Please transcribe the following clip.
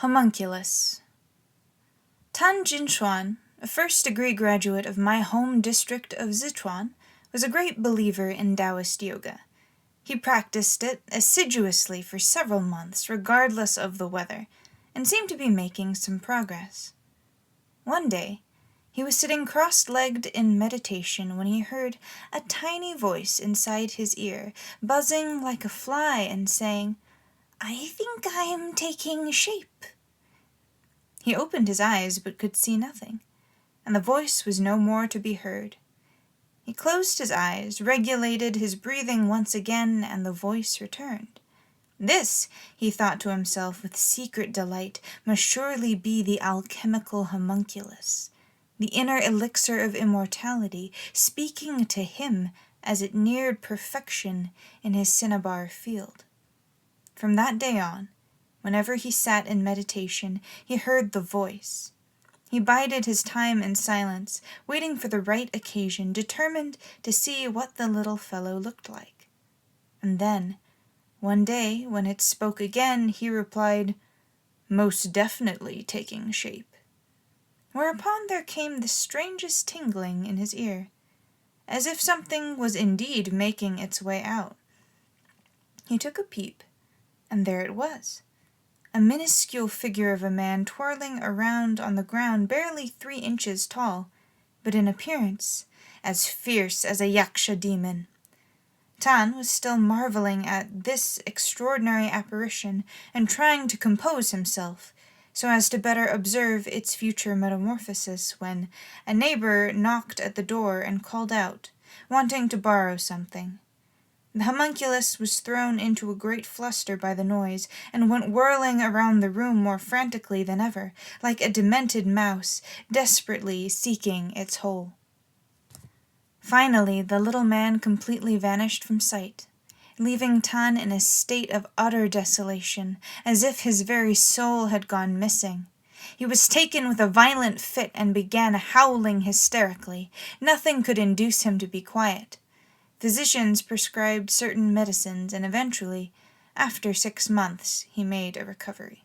Homunculus. Tan Jinshuan, a first-degree graduate of my home district of Sichuan, was a great believer in Taoist yoga. He practiced it assiduously for several months, regardless of the weather, and seemed to be making some progress. One day, he was sitting cross-legged in meditation when he heard a tiny voice inside his ear, buzzing like a fly and saying, "I think I am taking shape." He opened his eyes but could see nothing, and the voice was no more to be heard. He closed his eyes, regulated his breathing once again, and the voice returned. This, he thought to himself with secret delight, must surely be the alchemical homunculus, the inner elixir of immortality, speaking to him as it neared perfection in his cinnabar field. From that day on, whenever he sat in meditation, he heard the voice. He bided his time in silence, waiting for the right occasion, determined to see what the little fellow looked like. And then, one day, when it spoke again, he replied, "Most definitely taking shape." Whereupon there came the strangest tingling in his ear, as if something was indeed making its way out. He took a peep, and there it was, a minuscule figure of a man twirling around on the ground barely 3 inches tall, but in appearance as fierce as a yaksha demon. Tan was still marveling at this extraordinary apparition and trying to compose himself, so as to better observe its future metamorphosis, when a neighbor knocked at the door and called out, wanting to borrow something. The homunculus was thrown into a great fluster by the noise, and went whirling around the room more frantically than ever, like a demented mouse, desperately seeking its hole. Finally, the little man completely vanished from sight, leaving Tan in a state of utter desolation, as if his very soul had gone missing. He was taken with a violent fit and began howling hysterically. Nothing could induce him to be quiet. Physicians prescribed certain medicines, and eventually, after 6 months, he made a recovery.